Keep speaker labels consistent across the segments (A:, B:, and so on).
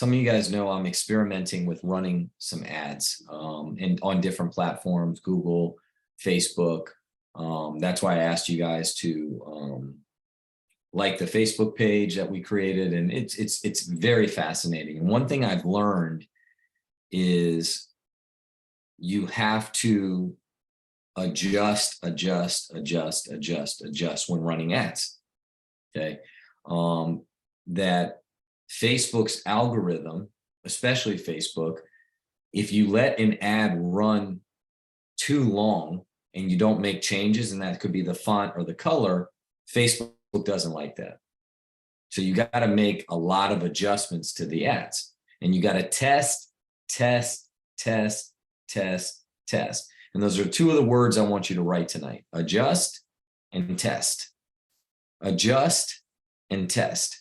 A: some of you guys know I'm experimenting with running some ads and on different platforms, Google, Facebook. That's why I asked you guys to like the Facebook page that we created, and it's very fascinating. And one thing I've learned is you have to adjust when running ads. Okay. That Facebook's algorithm, especially Facebook, if you let an ad run too long and you don't make changes, and that could be the font or the color, Facebook doesn't like that. So you got to make a lot of adjustments to the ads, and you got to test. And those are two of the words I want you to write tonight: adjust and test. Adjust and test.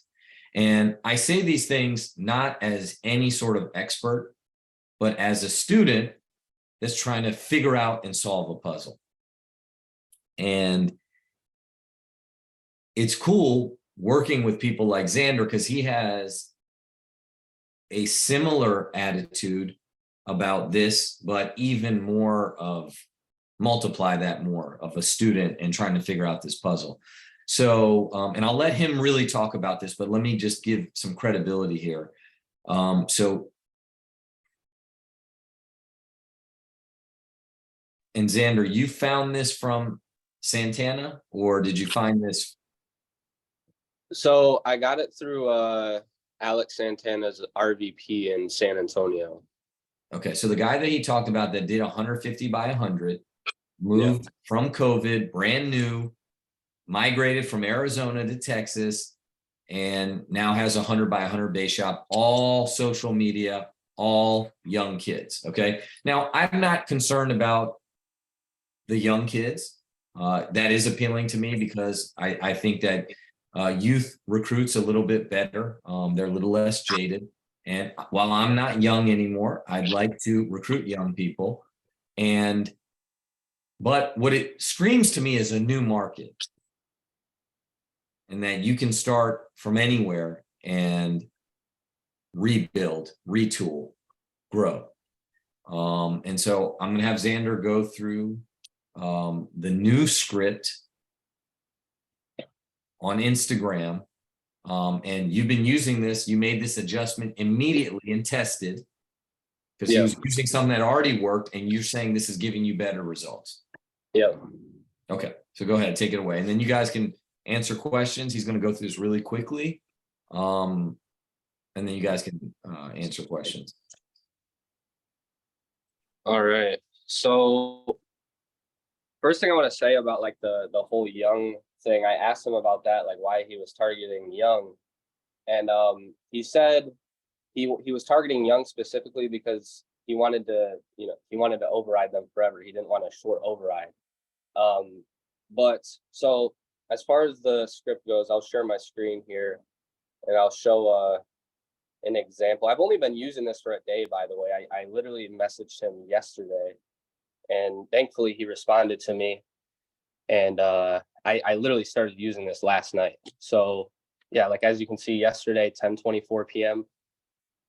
A: And I say these things not as any sort of expert, but as a student that's trying to figure out and solve a puzzle. And it's cool working with people like Xander, because he has a similar attitude about this, but even more of, multiply that more, of a student and trying to figure out this puzzle. So, and I'll let him really talk about this, but let me just give some credibility here. So, and Xander, you found this from Santana, or did you find this?
B: So I got it through Alex Santana's RVP in San Antonio.
A: Okay, so the guy that he talked about that did 150 by 100, moved from COVID, brand new, migrated from Arizona to Texas, and now has 100 by 100 base shop, all social media, all young kids. Okay, now I'm not concerned about the young kids. That is appealing to me because I think that youth recruits a little bit better. They're a little less jaded. And while I'm not young anymore, I'd like to recruit young people. But what it screams to me is a new market, and that you can start from anywhere and rebuild, retool, grow. And so I'm going to have Xander go through the new script on Instagram. And you've been using this, you made this adjustment immediately and tested, because he was using something that already worked, and you're saying this is giving you better results.
B: Yeah.
A: Okay, so go ahead, take it away. And then you guys can answer questions. He's going to go through this really quickly. And then you guys can answer questions.
B: All right. So first thing I want to say about like the whole young thing, I asked him about that, like why he was targeting young. And he said he was targeting young specifically because he wanted to, he wanted to override them forever. He didn't want a short override. But so as far as the script goes, I'll share my screen here and I'll show an example. I've only been using this for a day, by the way. I literally messaged him yesterday, and thankfully he responded to me. And I literally started using this last night. So yeah, like as you can see yesterday, 10:24 p.m.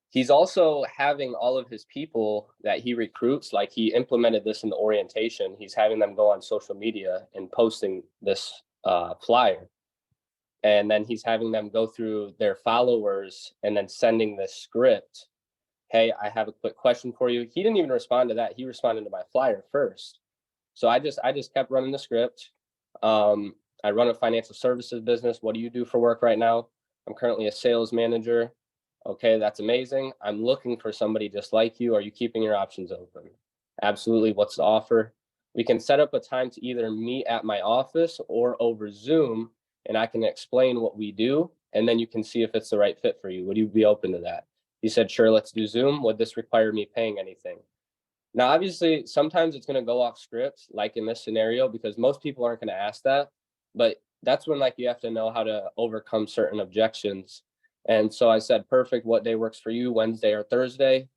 B: He's also having all of his people that he recruits, like he implemented this in the orientation. He's having them go on social media and posting this flyer. And then he's having them go through their followers and then sending this script. Hey, I have a quick question for you. He didn't even respond to that. He responded to my flyer first. So I just kept running the script. I run a financial services business. What do you do for work right now? I'm currently a sales manager. Okay, that's amazing. I'm looking for somebody just like you. Are you keeping your options open? Absolutely. What's the offer? We can set up a time to either meet at my office or over Zoom, and I can explain what we do, and then you can see if it's the right fit for you. Would you be open to that? He said, sure, let's do Zoom. Would this require me paying anything? Now, obviously, sometimes it's going to go off script, like in this scenario, because most people aren't going to ask that. But that's when like you have to know how to overcome certain objections. And so I said, perfect. What day works for you, Wednesday or Thursday?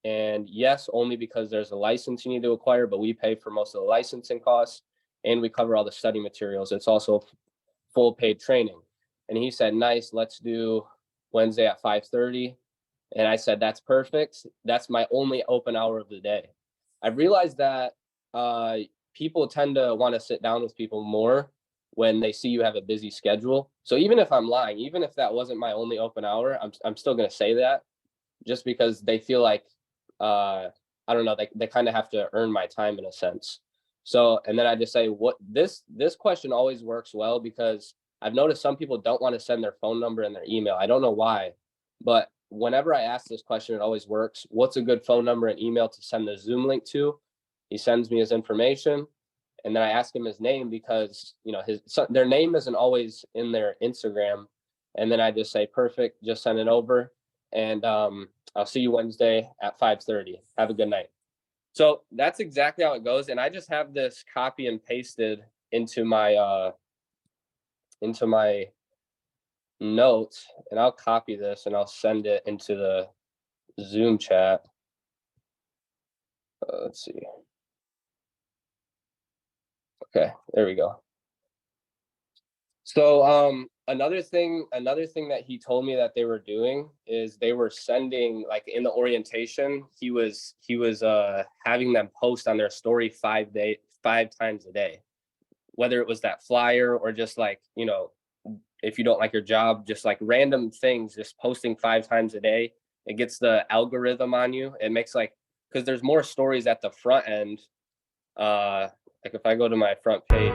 B: And yes, only because there's a license you need to acquire, but we pay for most of the licensing costs and we cover all the study materials. It's also full paid training. And he said, nice, let's do Wednesday at 5:30. And I said, that's perfect. That's my only open hour of the day. I realized that people tend to want to sit down with people more when they see you have a busy schedule. So even if I'm lying, even if that wasn't my only open hour, I'm still going to say that, just because they feel like, I don't know, they kind of have to earn my time in a sense. So, and then I just say, what this question always works well, because I've noticed some people don't want to send their phone number and their email. I don't know why, but whenever I ask this question, it always works. What's a good phone number and email to send the Zoom link to? He sends me his information, and then I ask him his name, because their name isn't always in their Instagram. And then I just say, perfect, just send it over, and I'll see you Wednesday at 5:30. Have a good night. So that's exactly how it goes. And I just have this copy and pasted into my notes, and I'll copy this and I'll send it into the Zoom chat. Let's see. Okay, there we go. So another thing that he told me that they were doing is they were sending, like in the orientation, he was having them post on their story 5 times a day, whether it was that flyer or just like, if you don't like your job, just like random things, just posting 5 times a day. It gets the algorithm on you. It makes because there's more stories at the front end. Like if I go to my front page,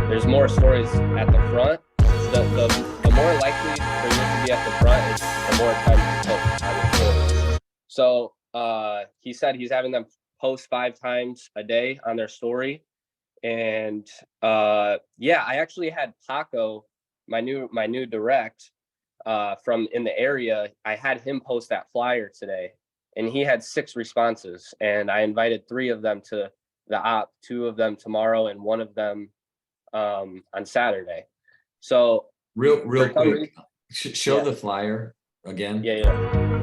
B: there's more stories at the front. The more likely for you to be at the front is the more time you post on your stories. So he said he's having them post 5 times a day on their story. And yeah, I actually had Paco, my new direct from in the area. I had him post that flyer today, and he had 6 responses, and I invited 3 of them to the op, 2 of them tomorrow, and 1 of them on Saturday. So
A: real quick, show the flyer again.
B: Yeah.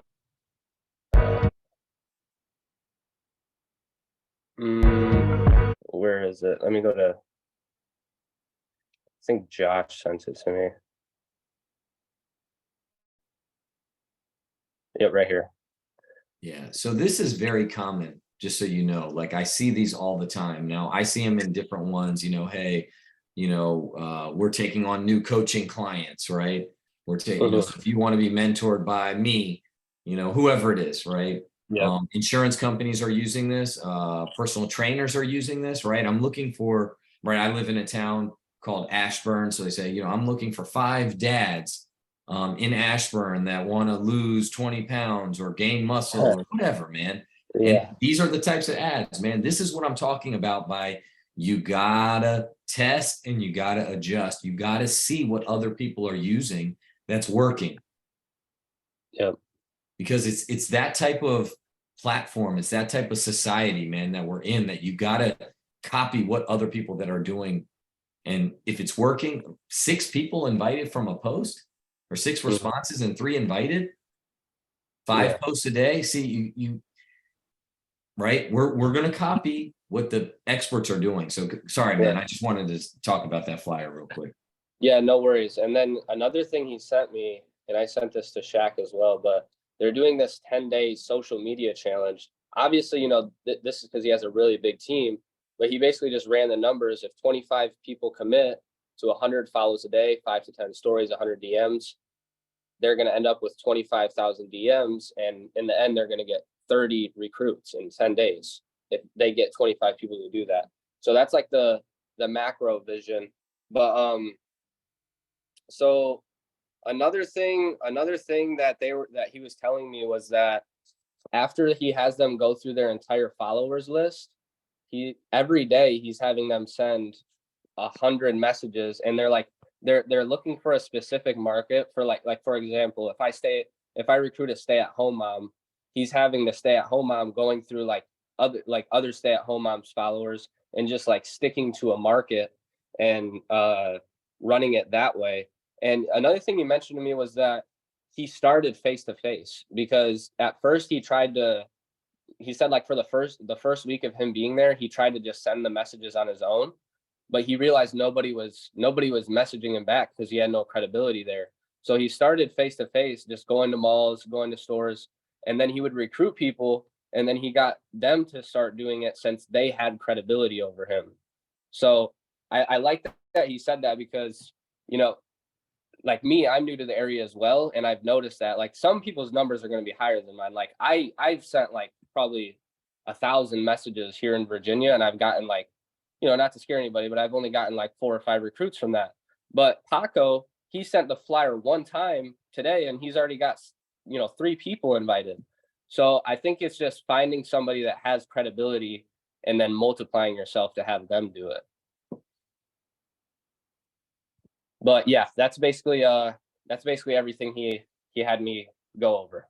B: Where is it? Let me go to, I think Josh sent it to me. Yep, right here.
A: Yeah, so this is very common, just so you know. Like I see these all the time. Now I see them in different ones, hey, we're taking on new coaching clients, right? We're taking, so if you want to be mentored by me, whoever it is, right?
B: Yeah.
A: Insurance companies are using this, personal trainers are using this, right? I'm looking for, right, I live in a town called Ashburn. So they say, I'm looking for 5 dads in Ashburn that want to lose 20 pounds or gain muscle or whatever, man.
B: Yeah.
A: And these are the types of ads, man. This is what I'm talking about by you gotta test and you gotta adjust. You gotta see what other people are using that's working.
B: Yep.
A: Because it's that type of platform, it's that type of society, man, that we're in, that you gotta copy what other people that are doing. And if it's working, 6 people invited from a post, or 6 responses and 3 invited, 5 posts a day. See, you right? We're gonna copy what the experts are doing. So sorry, man. I just wanted to talk about that flyer real quick.
B: Yeah, no worries. And then another thing he sent me, and I sent this to Shaq as well, but they're doing this 10-day social media challenge. Obviously, this is because he has a really big team, but he basically just ran the numbers. If 25 people commit to 100 follows a day, 5 to 10 stories, 100 DMs, they're going to end up with 25,000 DMs. And in the end, they're going to get 30 recruits in 10 days if they get 25 people to do that. So that's like the macro vision. But so another thing that he was telling me was that after he has them go through their entire followers list, every day he's having them send 100 messages, and they're looking for a specific market. For like for example, if I recruit a stay-at-home mom, he's having the stay-at-home mom going through other stay-at-home moms followers and just like sticking to a market and running it that way. And another thing he mentioned to me was that he started face-to-face, because at first he said like for the first week of him being there, he tried to just send the messages on his own, but he realized nobody was messaging him back because he had no credibility there. So he started face-to-face, just going to malls, going to stores, and then he would recruit people, and then he got them to start doing it since they had credibility over him. So I like that he said that, because, you know, like me, I'm new to the area as well, and I've noticed that like some people's numbers are going to be higher than mine. Like I've sent like probably 1,000 messages here in Virginia, and I've gotten like, you know, not to scare anybody, but I've only gotten like 4 or 5 recruits from that. But Paco, he sent the flyer one time today, and he's already got, you know, 3 people invited. So I think it's just finding somebody that has credibility and then multiplying yourself to have them do it. But yeah, that's basically everything he had me go over,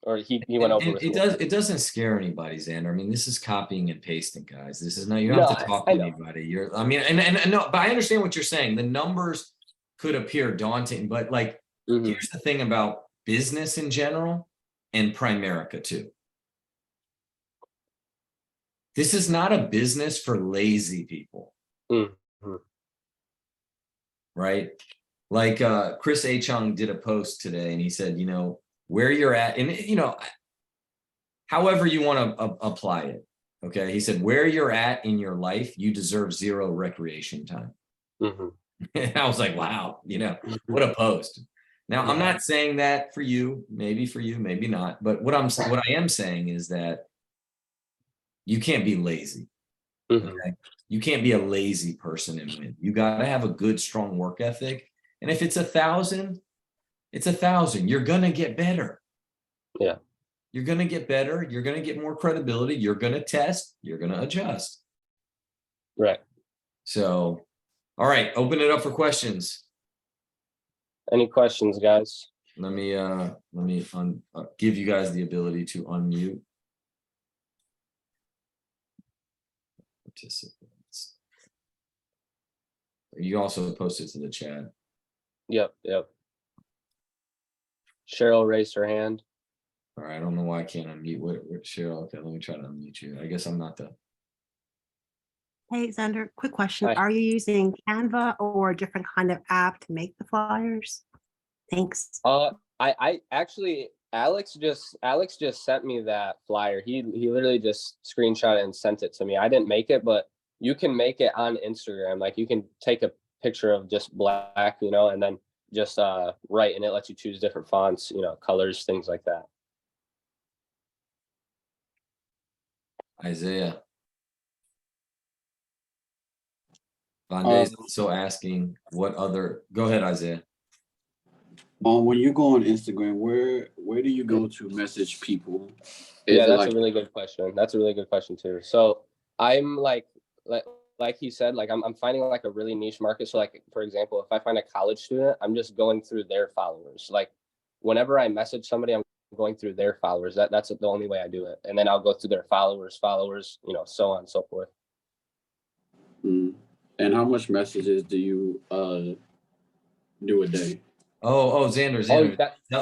B: or he went over
A: And
B: with
A: it
B: me.
A: it doesn't scare anybody, Xander. I mean, this is copying and pasting, guys. This is not, you don't
B: No,
A: have to talk
B: I
A: to
B: know.
A: anybody. You're, I mean, and no, but I understand what you're saying. The numbers could appear daunting, but like,
B: Mhm,
A: here's the thing about business in general and Primerica too. This is not a business for lazy people,
B: mhm,
A: right? Like Chris A. Chung did a post today and he said, you know, where you're at, and you know, however you want to apply it. Okay. He said, where you're at in your life, you deserve 0 recreation time.
B: mhm,
A: And I was like, wow, you know, what a post. Now, I'm
B: yeah,
A: not saying that for you, maybe not. But what I am saying is that you can't be lazy.
B: mhm,
A: Okay. You can't be a lazy person and win. You got to have a good, strong work ethic. And if it's 1,000, it's 1,000. You're going to get better.
B: yeah,
A: You're going to get better. You're going to get more credibility. You're going to test. You're going to adjust.
B: right.
A: So, all right, open it up for questions.
B: Any questions, guys?
A: Let me give you guys the ability to unmute participants. You also post it to the chat.
B: Yep, yep. Cheryl raised her hand.
A: All right, I don't know why I can't unmute. What Cheryl? Okay, let me try to unmute you. I guess I'm not the.
C: Hey, Xander, quick question.
B: Hi.
C: Are you using Canva or a different kind of app to make the flyers? Thanks.
B: I actually, Alex just sent me that flyer. He literally just screenshot it and sent it to me. I didn't make it, but you can make it on Instagram. Like you can take a picture of just black, you know, and then just write, and it lets you choose different fonts, you know, colors, things like that.
A: Isaiah. Vande's also asking what other. Go ahead, Isaiah.
D: When you go on Instagram, where do you go to message people?
B: Yeah,
D: Is it
B: that's
D: like
B: a really good question. That's a really good question too. So I'm like he said, like I'm finding like a really niche market. So like for example, if I find a college student, I'm just going through their followers. Like whenever I message somebody, I'm going through their followers. That's the only way I do it. And then I'll go through their followers, you know, so on and so forth.
D: and how much messages do you do a day?
A: Oh, Xander.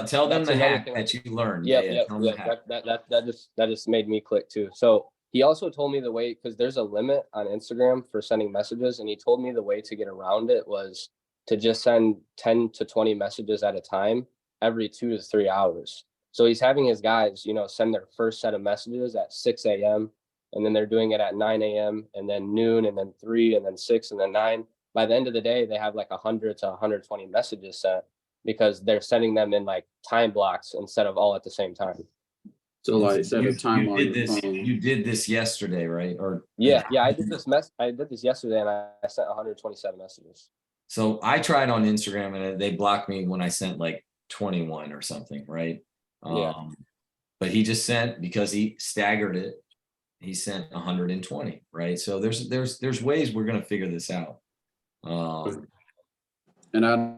A: Tell them
B: that's
A: the
B: another
A: hack
B: thing
A: that you learned.
B: Yep,
A: Yeah,
B: yep,
A: tell them
B: yep.
A: the hack.
B: That just made me click too. So he also told me the way, because there's a limit on Instagram for sending messages, and he told me the way to get around it was to just send 10 to 20 messages at a time every 2 to 3 hours. So he's having his guys, you know, send their first set of messages at 6 a.m. and then they're doing it at 9 a.m. and then noon and then 3 and then 6 and then 9. By the end of the day, they have like 100 to 120 messages sent, because they're sending them in like time blocks instead of all at the same time.
D: So like set a timer on your phone.
A: You did this yesterday, right? Or
B: yeah, I did this yesterday, and I sent 127 messages.
A: So I tried on Instagram and they blocked me when I sent like 21 or something, right?
B: Yeah.
A: But he just sent, because he staggered it, he sent 120, right? So there's ways we're gonna figure this out.
D: And I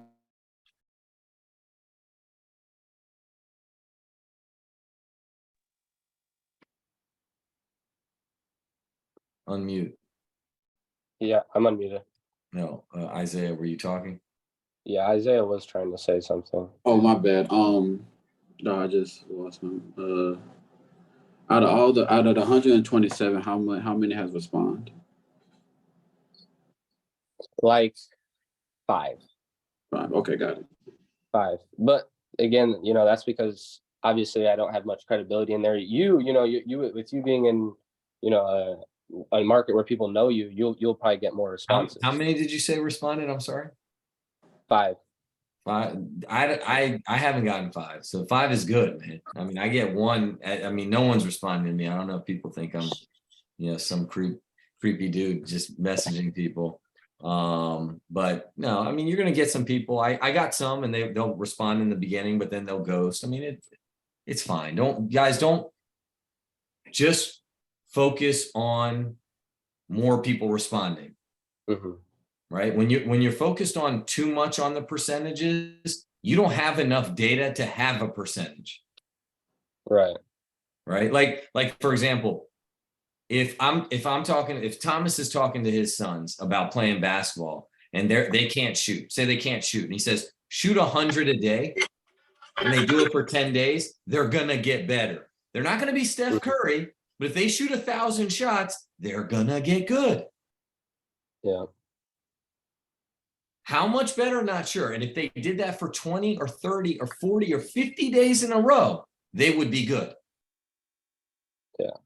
A: Unmute.
B: Yeah, I'm unmuted.
A: No, Isaiah, were you talking?
B: Yeah, Isaiah was trying to say something.
D: Oh, my bad. No, I just lost my. Out of the 127, how many has responded?
B: Like 5.
D: 5. Okay, got it.
B: 5. But again, you know, that's because obviously I don't have much credibility in there. You know, you with you being in, you know, a market where people know you, you'll probably get more responses.
A: How many did you say responded? I'm sorry.
B: 5.
A: Five. I haven't gotten 5, so 5 is good, man. I mean, I get 1. I mean, no one's responding to me. I don't know if people think I'm, some creepy dude just messaging people. But no, I mean, you're gonna get some people. I got some, and they'll respond in the beginning, but then they'll ghost. I mean, it's fine. Don't just focus on more people responding.
B: Mhm.
A: Right? When you're focused on too much on the percentages, you don't have enough data to have a percentage.
B: Right.
A: Right? Like for example, if Thomas is talking to his sons about playing basketball and they can't shoot, say they can't shoot, and he says, shoot 100 a day, and they do it for 10 days, they're gonna get better. They're not gonna be Steph Curry, but if they shoot 1,000 shots, they're gonna get good.
B: Yeah.
A: How much better? Not sure. And if they did that for 20 or 30 or 40 or 50 days in a row, they would be good.
B: Yeah.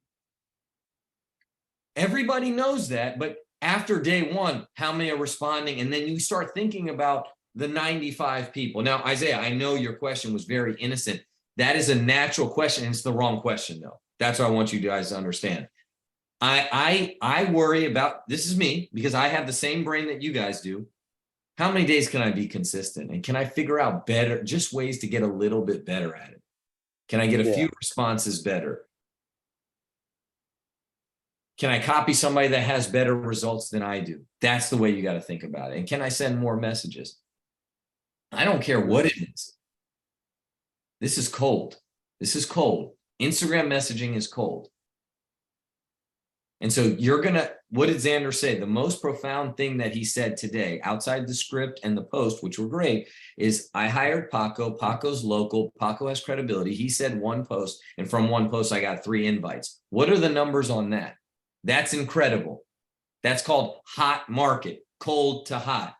A: Everybody knows that, but after day 1, how many are responding? And then you start thinking about the 95 people. Now, Isaiah, I know your question was very innocent. That is a natural question. It's the wrong question, though. That's what I want you guys to understand. I worry about, this is me, because I have the same brain that you guys do. How many days can I be consistent? And can I figure out better, just ways to get a little bit better at it? Can I get a few responses better? Can I copy somebody that has better results than I do? That's the way you got to think about it. And can I send more messages? I don't care what it is. This is cold. This is cold. Instagram messaging is cold. And so what did Xander say? The most profound thing that he said today, outside the script and the post, which were great, is I hired Paco. Paco's local. Paco has credibility. He said 1 post, and from 1 post, I got 3 invites. What are the numbers on that? That's incredible. That's called hot market, cold to hot.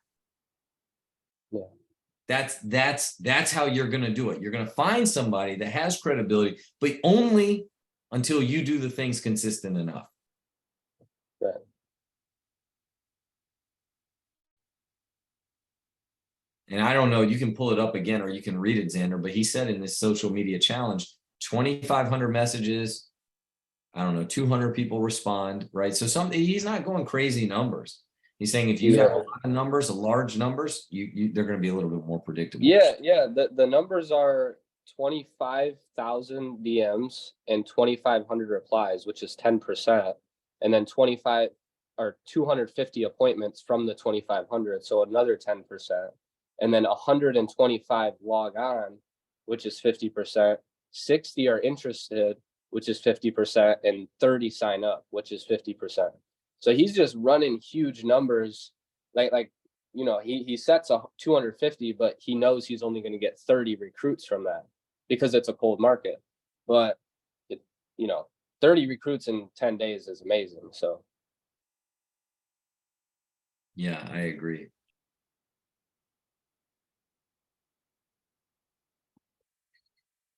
B: Yeah.
A: That's how you're going to do it. You're going to find somebody that has credibility, but only until you do the things consistent enough.
B: Right.
A: And I don't know, you can pull it up again or you can read it, Xander, but he said in this social media challenge, 2,500 messages, I don't know, 200 people respond, right? So he's not going crazy numbers. He's saying if you have a lot of numbers, large numbers, they're going to be a little bit more predictable.
B: Yeah. The numbers are 25,000 DMs and 2,500 replies, which is 10%, and then 25 or 250 appointments from the 2,500, so another 10%, and then 125 log on, which is 50%. 60 are interested, which is 50%, and 30 sign up, which is 50%. So he's just running huge numbers, like he sets a 250, but he knows he's only going to get 30 recruits from that because it's a cold market. But 30 recruits in 10 days is amazing. So
A: yeah, I agree.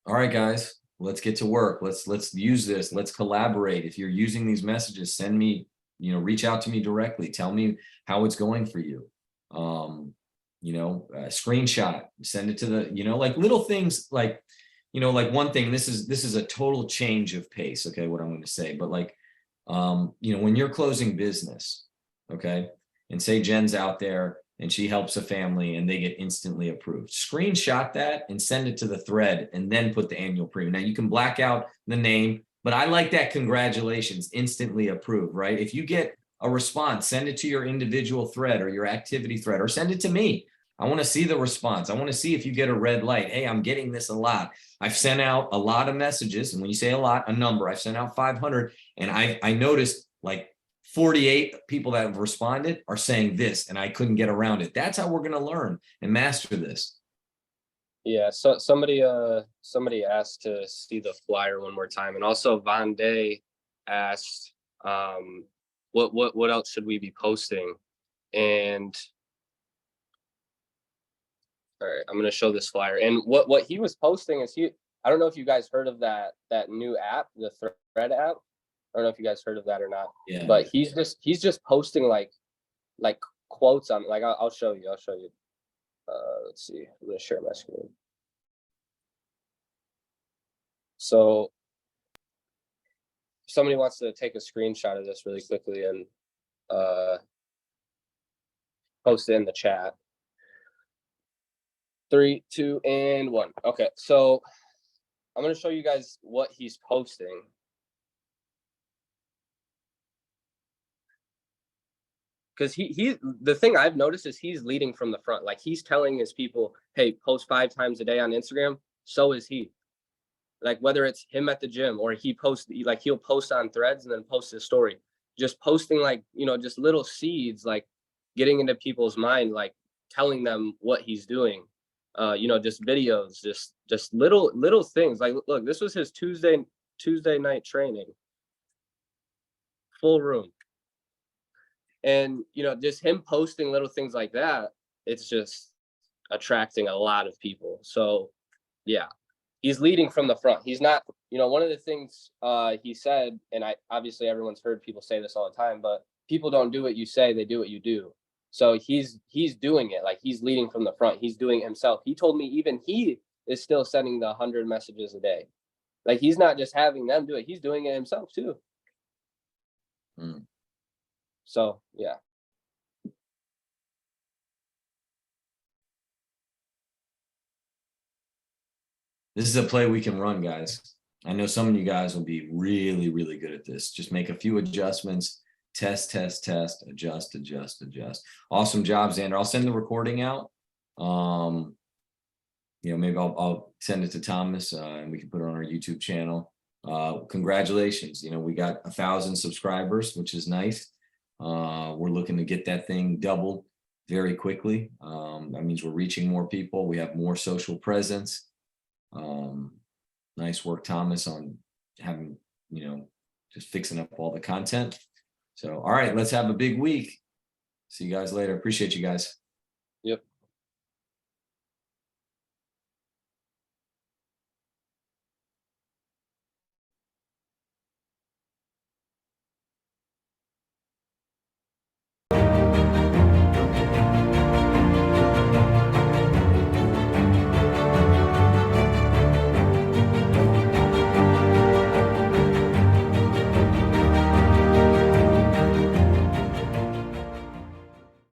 A: All right, guys, let's get to work. Let's use this. Let's collaborate. If you're using these messages, send me, reach out to me directly. Tell me how it's going for you. Screenshot, send it to the, like little things like, like one thing, this is a total change of pace. Okay. What I'm going to say, but like, when you're closing business, okay. And say Jen's out there and she helps a family and they get instantly approved. Screenshot that and send it to the thread and then put the annual premium. Now you can black out the name, but I like that congratulations, instantly approved, right? If you get a response, send it to your individual thread or your activity thread or send it to me. I want to see the response. I want to see if you get a red light. Hey, I'm getting this a lot. I've sent out a lot of messages. And when you say a lot, a number, I've sent out 500. And I noticed like 48 people that have responded are saying this, and I couldn't get around it. That's how we're going to learn and master this.
B: Yeah. So somebody asked to see the flyer one more time. And also Von Day asked, what else should we be posting? And all right, I'm going to show this flyer. And what he was posting is I don't know if you guys heard of that new app, the Thread app. I don't know if you guys heard of that or not.
A: Yeah.
B: But he's just posting like quotes on, like, I'll show you. Let's see. I'm gonna share my screen. So if somebody wants to take a screenshot of this really quickly and post it in the chat. 3, 2, and 1. Okay, so I'm gonna show you guys what he's posting. Because the thing I've noticed is he's leading from the front. Like, he's telling his people, hey, post 5 times a day on Instagram. So is he. Like, whether it's him at the gym or he posts, like, he'll post on Threads and then post his story. Just posting, like, you know, just little seeds, like getting into people's mind, like telling them what he's doing. You know, just videos, just little things. Like, look, this was his Tuesday night training. Full room. And, you know, just him posting little things like that, it's just attracting a lot of people. So, yeah, he's leading from the front. He's not, you know, one of the things he said, and obviously everyone's heard people say this all the time, but people don't do what you say, they do what you do. So he's doing it. Like, he's leading from the front. He's doing it himself. He told me even he is still sending the 100 messages a day. Like, he's not just having them do it. He's doing it himself too.
A: Mm.
B: So, yeah.
A: This is a play we can run, guys. I know some of you guys will be really, really good at this. Just make a few adjustments, test, adjust. Awesome job, Xander. I'll send the recording out. You know, maybe I'll send it to Thomas and we can put it on our YouTube channel. Congratulations. You know, we got 1,000 subscribers, which is nice. We're looking to get that thing doubled very quickly. That means we're reaching more people. We have more social presence. Nice work, Thomas, on having, you know, just fixing up all the content. So, all right, let's have a big week. See you guys later. Appreciate you guys.
B: Yep.